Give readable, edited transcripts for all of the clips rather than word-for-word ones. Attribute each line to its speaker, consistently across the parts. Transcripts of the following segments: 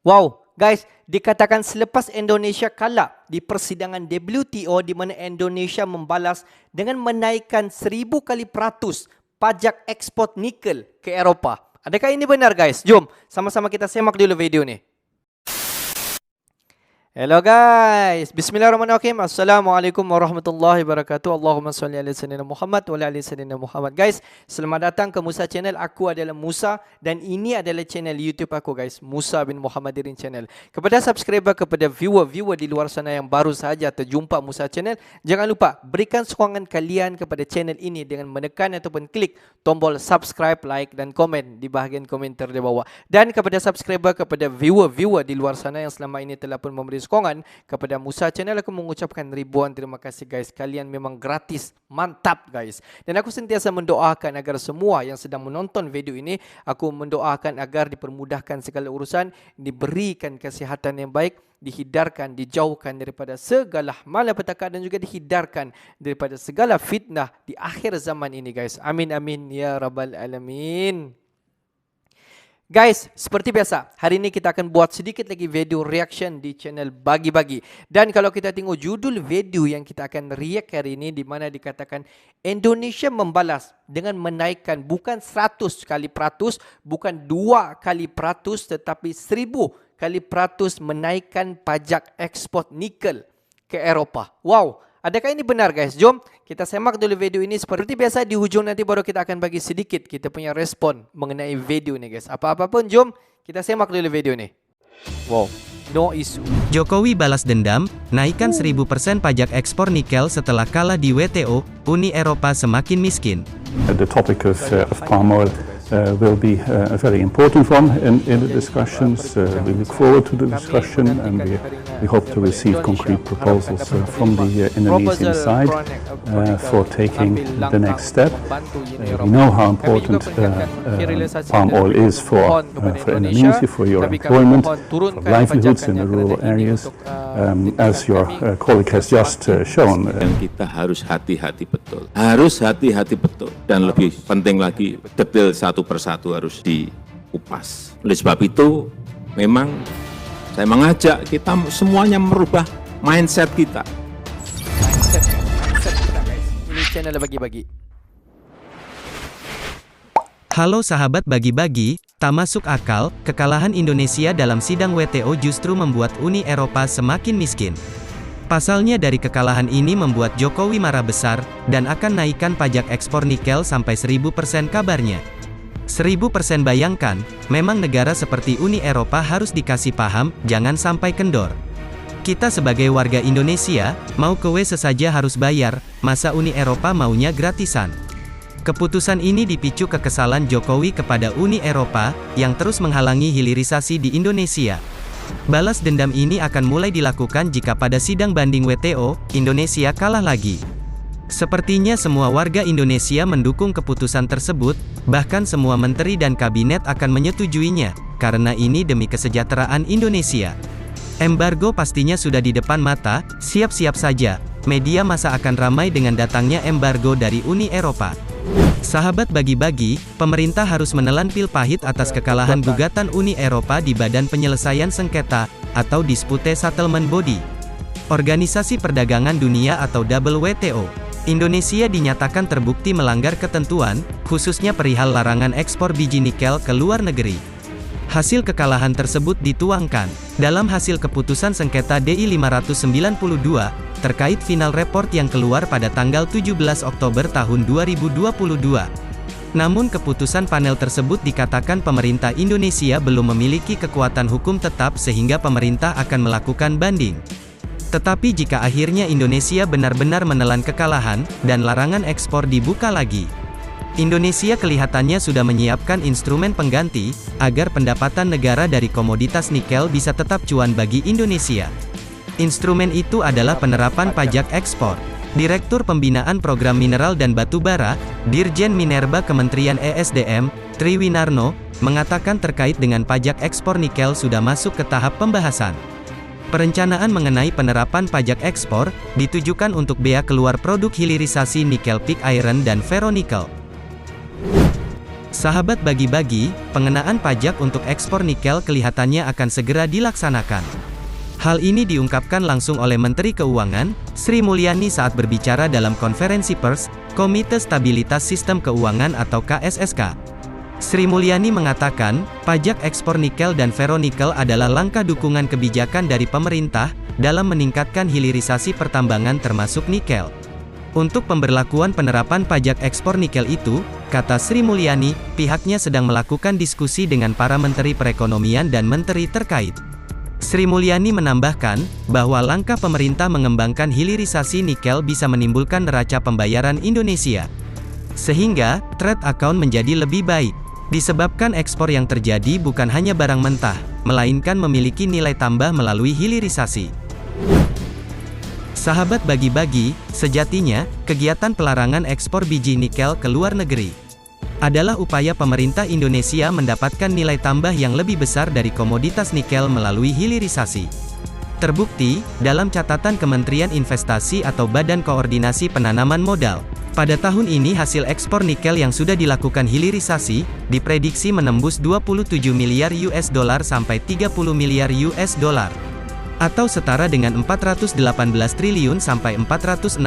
Speaker 1: Wow, guys, dikatakan selepas Indonesia kalah di persidangan WTO di mana Indonesia membalas dengan menaikkan 1000 kali peratus pajak ekspor nikel ke Eropah. Adakah ini benar, guys? Jom sama-sama kita semak dulu video ni. Hello guys, bismillahirrahmanirrahim. Assalamualaikum warahmatullahi wabarakatuh. Allahumma salli ala sayyidina Muhammad wa ala ali sayyidina Muhammad. Guys, selamat datang ke Musa Channel. Aku adalah Musa dan ini adalah channel YouTube aku, guys, Musa bin Muhammadirin Channel. Kepada subscriber, kepada viewer di luar sana yang baru sahaja terjumpa Musa Channel, jangan lupa berikan sokongan kalian kepada channel ini dengan menekan ataupun klik tombol subscribe, like dan komen di bahagian komentar di bawah. Dan kepada subscriber, kepada viewer di luar sana yang selama ini telah pun memberi sokongan kepada Musa Channel, aku mengucapkan ribuan terima kasih, guys. Kalian memang gratis, mantap, guys. Dan aku sentiasa mendoakan agar semua yang sedang menonton video ini, aku mendoakan agar dipermudahkan segala urusan, diberikan kesihatan yang baik, dihindarkan, dijauhkan daripada segala malapetaka dan juga dihindarkan daripada segala fitnah di akhir zaman ini, guys. Amin amin ya rabbal alamin. Guys, seperti biasa, hari ini kita akan buat sedikit lagi video reaction di channel Bagi-Bagi. Dan kalau kita tengok judul video yang kita akan react hari ini, di mana dikatakan Indonesia membalas dengan menaikkan bukan 100 kali peratus, bukan 2 kali peratus, tetapi 1000 kali peratus menaikkan pajak ekspor nikel ke Eropah. Wow! Adakah ini benar, guys? Jom kita semak dulu video ini. Seperti biasa di hujung nanti baru kita akan bagi sedikit kita punya respon mengenai video ni, guys. Apa-apa pun jom kita semak dulu video ni. Wow, no issue.
Speaker 2: Jokowi balas dendam, naikkan 1000% pajak ekspor nikel setelah kalah di WTO, Uni Eropa semakin miskin.
Speaker 3: The topic of palm oil will be a very important one in the discussions. We look forward to the discussion and we hope to receive concrete proposals from the Indonesian side for taking the next step. We know how important palm oil is for Indonesia, for your employment, for livelihoods in the rural areas, as your colleague has just shown.
Speaker 4: Dan kita harus hati-hati betul. Harus hati-hati betul. Dan lebih penting lagi, detail satu persatu harus dikupas. Oleh sebab itu, memang saya mengajak kita semuanya merubah mindset kita.
Speaker 1: Mindset kita, guys. Ini channel Bagi-Bagi.
Speaker 2: Halo sahabat Bagi-Bagi, tak masuk akal, kekalahan Indonesia dalam sidang WTO justru membuat Uni Eropa semakin miskin. Pasalnya dari kekalahan ini membuat Jokowi marah besar, dan akan naikkan pajak ekspor nikel sampai 1000% kabarnya. 1000% bayangkan, memang negara seperti Uni Eropa harus dikasih paham, jangan sampai kendor. Kita sebagai warga Indonesia, mau ke WC saja harus bayar, masa Uni Eropa maunya gratisan. Keputusan ini dipicu kekesalan Jokowi kepada Uni Eropa, yang terus menghalangi hilirisasi di Indonesia. Balas dendam ini akan mulai dilakukan jika pada sidang banding WTO, Indonesia kalah lagi. Sepertinya semua warga Indonesia mendukung keputusan tersebut, bahkan semua menteri dan kabinet akan menyetujuinya, karena ini demi kesejahteraan Indonesia. Embargo pastinya sudah di depan mata, siap-siap saja, media massa akan ramai dengan datangnya embargo dari Uni Eropa. Sahabat Bagi-Bagi, pemerintah harus menelan pil pahit atas kekalahan gugatan Uni Eropa di Badan Penyelesaian Sengketa, atau Dispute Settlement Body. Organisasi Perdagangan Dunia atau WTO. Indonesia dinyatakan terbukti melanggar ketentuan, khususnya perihal larangan ekspor biji nikel ke luar negeri. Hasil kekalahan tersebut dituangkan dalam hasil keputusan sengketa DI 592, terkait final report yang keluar pada tanggal 17 Oktober tahun 2022. Namun keputusan panel tersebut dikatakan pemerintah Indonesia belum memiliki kekuatan hukum tetap sehingga pemerintah akan melakukan banding. Tetapi jika akhirnya Indonesia benar-benar menelan kekalahan, dan larangan ekspor dibuka lagi, Indonesia kelihatannya sudah menyiapkan instrumen pengganti, agar pendapatan negara dari komoditas nikel bisa tetap cuan bagi Indonesia. Instrumen itu adalah penerapan pajak ekspor. Direktur Pembinaan Program Mineral dan Batubara, Dirjen Minerba Kementerian ESDM, Triwinarno, mengatakan terkait dengan pajak ekspor nikel sudah masuk ke tahap pembahasan. Perencanaan mengenai penerapan pajak ekspor, ditujukan untuk bea keluar produk hilirisasi nikel pig iron dan ferronikel. Sahabat bagi-bagi, pengenaan pajak untuk ekspor nikel kelihatannya akan segera dilaksanakan. Hal ini diungkapkan langsung oleh Menteri Keuangan, Sri Mulyani saat berbicara dalam konferensi pers, Komite Stabilitas Sistem Keuangan atau KSSK. Sri Mulyani mengatakan, pajak ekspor nikel dan ferronikel adalah langkah dukungan kebijakan dari pemerintah, dalam meningkatkan hilirisasi pertambangan termasuk nikel. Untuk pemberlakuan penerapan pajak ekspor nikel itu, kata Sri Mulyani, pihaknya sedang melakukan diskusi dengan para menteri perekonomian dan menteri terkait. Sri Mulyani menambahkan, bahwa langkah pemerintah mengembangkan hilirisasi nikel bisa menimbulkan neraca pembayaran Indonesia. Sehingga, trade account menjadi lebih baik. Disebabkan ekspor yang terjadi bukan hanya barang mentah, melainkan memiliki nilai tambah melalui hilirisasi. Sahabat bagi-bagi, sejatinya, kegiatan pelarangan ekspor biji nikel ke luar negeri adalah upaya pemerintah Indonesia mendapatkan nilai tambah yang lebih besar dari komoditas nikel melalui hilirisasi. Terbukti, dalam catatan Kementerian Investasi atau Badan Koordinasi Penanaman Modal, pada tahun ini hasil ekspor nikel yang sudah dilakukan hilirisasi, diprediksi menembus 27 miliar US dollar sampai 30 miliar US dollar. Atau setara dengan 418 triliun sampai 465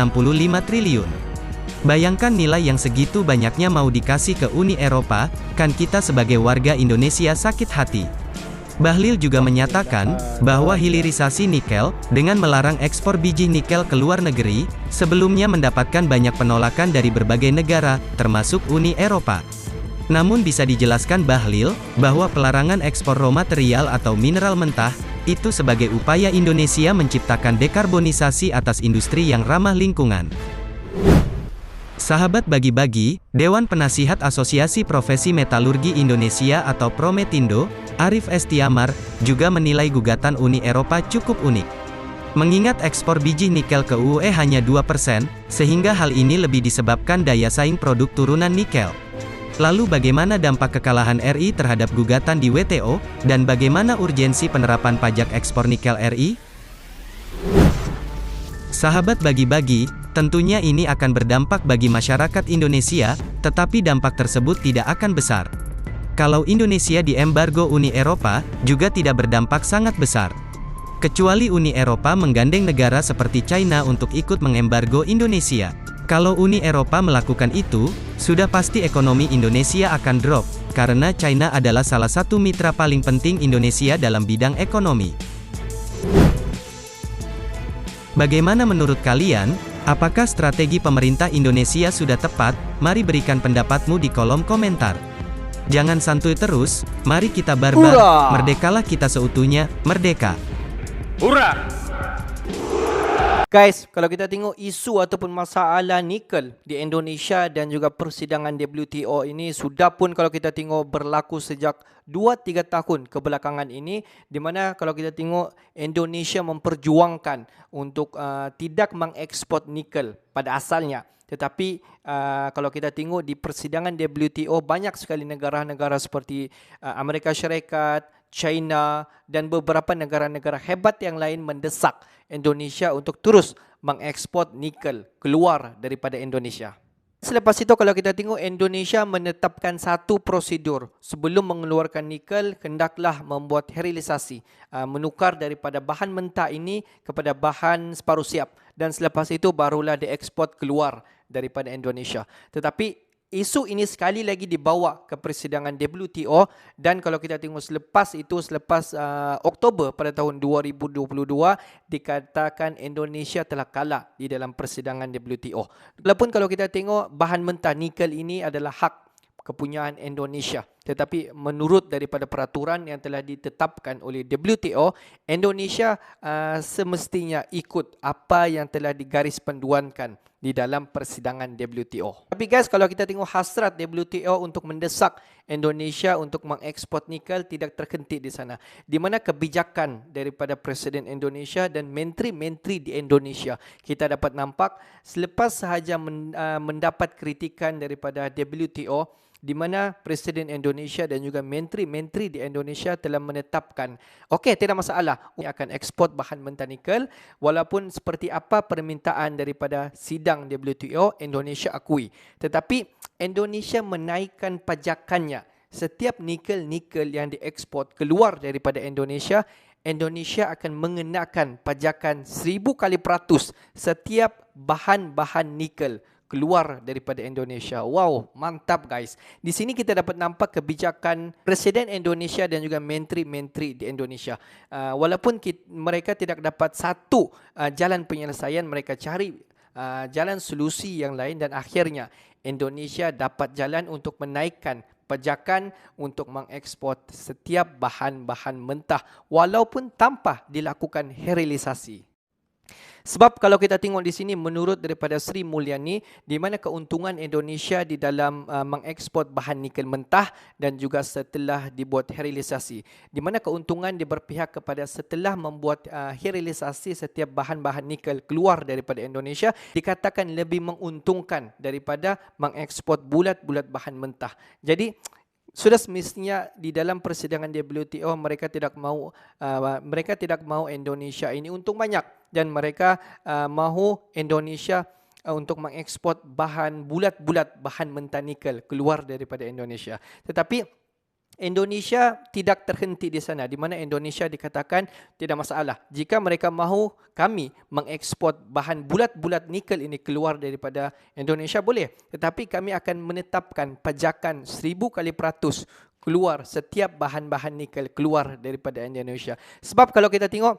Speaker 2: triliun. Bayangkan nilai yang segitu banyaknya mau dikasih ke Uni Eropa, kan kita sebagai warga Indonesia sakit hati. Bahlil juga menyatakan, bahwa hilirisasi nikel, dengan melarang ekspor biji nikel ke luar negeri, sebelumnya mendapatkan banyak penolakan dari berbagai negara, termasuk Uni Eropa. Namun bisa dijelaskan Bahlil, bahwa pelarangan ekspor raw material atau mineral mentah, itu sebagai upaya Indonesia menciptakan dekarbonisasi atas industri yang ramah lingkungan. Sahabat bagi-bagi, Dewan Penasihat Asosiasi Profesi Metalurgi Indonesia atau Prometindo, Arif Estiamar, juga menilai gugatan Uni Eropa cukup unik. Mengingat ekspor biji nikel ke UE hanya 2%, sehingga hal ini lebih disebabkan daya saing produk turunan nikel. Lalu bagaimana dampak kekalahan RI terhadap gugatan di WTO, dan bagaimana urgensi penerapan pajak ekspor nikel RI? Sahabat bagi-bagi, tentunya ini akan berdampak bagi masyarakat Indonesia, tetapi dampak tersebut tidak akan besar. Kalau Indonesia diembargo Uni Eropa, juga tidak berdampak sangat besar. Kecuali Uni Eropa menggandeng negara seperti China untuk ikut mengembargo Indonesia. Kalau Uni Eropa melakukan itu, sudah pasti ekonomi Indonesia akan drop, karena China adalah salah satu mitra paling penting Indonesia dalam bidang ekonomi. Bagaimana menurut kalian? Apakah strategi pemerintah Indonesia sudah tepat? Mari berikan pendapatmu di kolom komentar. Jangan santuy terus, mari kita barbar, merdekalah kita seutuhnya, merdeka.
Speaker 1: Hurrah! Guys, kalau kita tengok isu ataupun masalah nikel di Indonesia dan juga persidangan WTO ini sudah pun kalau kita tengok berlaku sejak 2-3 tahun kebelakangan ini, di mana kalau kita tengok Indonesia memperjuangkan untuk tidak mengekspor nikel pada asalnya. Tetapi kalau kita tengok di persidangan WTO, banyak sekali negara-negara seperti Amerika Syarikat, China dan beberapa negara-negara hebat yang lain mendesak Indonesia untuk terus mengekspor nikel keluar daripada Indonesia. Selepas itu kalau kita tengok Indonesia menetapkan satu prosedur sebelum mengeluarkan nikel, hendaklah membuat hilirisasi, menukar daripada bahan mentah ini kepada bahan separuh siap, dan selepas itu barulah diekspor keluar daripada Indonesia. Tetapi isu ini sekali lagi dibawa ke persidangan WTO, dan kalau kita tengok selepas Oktober pada tahun 2022 dikatakan Indonesia telah kalah di dalam persidangan WTO. Walaupun kalau kita tengok bahan mentah nikel ini adalah hak kepunyaan Indonesia, tetapi menurut daripada peraturan yang telah ditetapkan oleh WTO, Indonesia semestinya ikut apa yang telah digaris panduankan di dalam persidangan WTO. Tapi guys, kalau kita tengok hasrat WTO untuk mendesak Indonesia untuk mengekspor nikel tidak terkentik di sana, di mana kebijakan daripada Presiden Indonesia dan menteri-menteri di Indonesia kita dapat nampak selepas sahaja mendapat kritikan daripada WTO, di mana Presiden Indonesia Indonesia dan juga menteri-menteri di Indonesia telah menetapkan, okey, tidak masalah, ini akan ekspor bahan mentah nikel walaupun seperti apa permintaan daripada sidang WTO, Indonesia akui. Tetapi Indonesia menaikkan pajakannya. Setiap nikel-nikel yang diekspor keluar daripada Indonesia, Indonesia akan mengenakan pajakan 1000 kali peratus setiap bahan-bahan nikel keluar daripada Indonesia. Wow, mantap guys. Di sini kita dapat nampak kebijakan Presiden Indonesia dan juga menteri-menteri di Indonesia. Walaupun mereka tidak dapat satu jalan penyelesaian, mereka cari jalan solusi yang lain dan akhirnya Indonesia dapat jalan untuk menaikkan pajakan untuk mengekspor setiap bahan-bahan mentah walaupun tanpa dilakukan sterilisasi. Sebab kalau kita tengok di sini menurut daripada Sri Mulyani, di mana keuntungan Indonesia di dalam mengekspor bahan nikel mentah dan juga setelah dibuat sterilisasi. Di mana keuntungan dia berpihak kepada setelah membuat sterilisasi setiap bahan-bahan nikel keluar daripada Indonesia dikatakan lebih menguntungkan daripada mengekspor bulat-bulat bahan mentah. Jadi sudah semestinya di dalam persidangan WTO mereka tidak mahu Indonesia ini untung banyak dan mereka mahu Indonesia untuk mengekspor bahan bulat-bulat bahan mentah nikel keluar daripada Indonesia. Tetapi Indonesia tidak terhenti di sana, di mana Indonesia dikatakan tidak masalah. Jika mereka mahu kami mengekspor bahan bulat-bulat nikel ini keluar daripada Indonesia, boleh. Tetapi kami akan menetapkan pajakan 1000 kali peratus keluar setiap bahan-bahan nikel keluar daripada Indonesia. Sebab kalau kita tengok,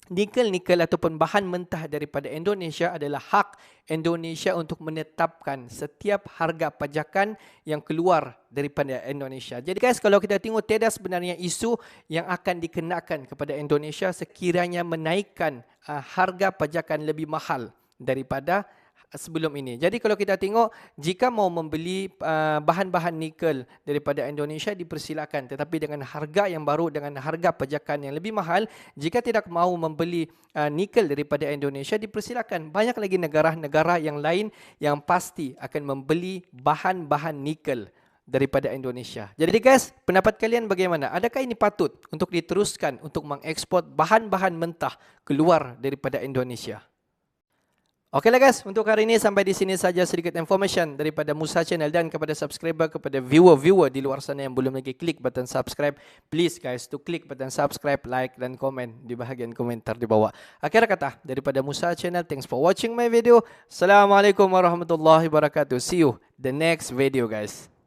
Speaker 1: nikel ataupun bahan mentah daripada Indonesia adalah hak Indonesia untuk menetapkan setiap harga pajakan yang keluar daripada Indonesia. Jadi guys, kalau kita tengok tiada sebenarnya isu yang akan dikenakan kepada Indonesia sekiranya menaikkan harga pajakan lebih mahal daripada sebelum ini. Jadi kalau kita tengok, jika mau membeli bahan-bahan nikel daripada Indonesia dipersilakan, tetapi dengan harga yang baru, dengan harga pajakan yang lebih mahal. Jika tidak mau membeli nikel daripada Indonesia dipersilakan. Banyak lagi negara-negara yang lain yang pasti akan membeli bahan-bahan nikel daripada Indonesia. Jadi guys, pendapat kalian bagaimana? Adakah ini patut untuk diteruskan untuk mengekspor bahan-bahan mentah keluar daripada Indonesia? Okeylah guys, untuk hari ini sampai di sini saja sedikit information daripada Musa Channel, dan kepada subscriber, kepada viewer di luar sana yang belum lagi klik button subscribe, please guys to klik button subscribe, like dan komen di bahagian komentar di bawah. Akhir kata daripada Musa Channel, thanks for watching my video. Assalamualaikum warahmatullahi wabarakatuh. See you the next video guys.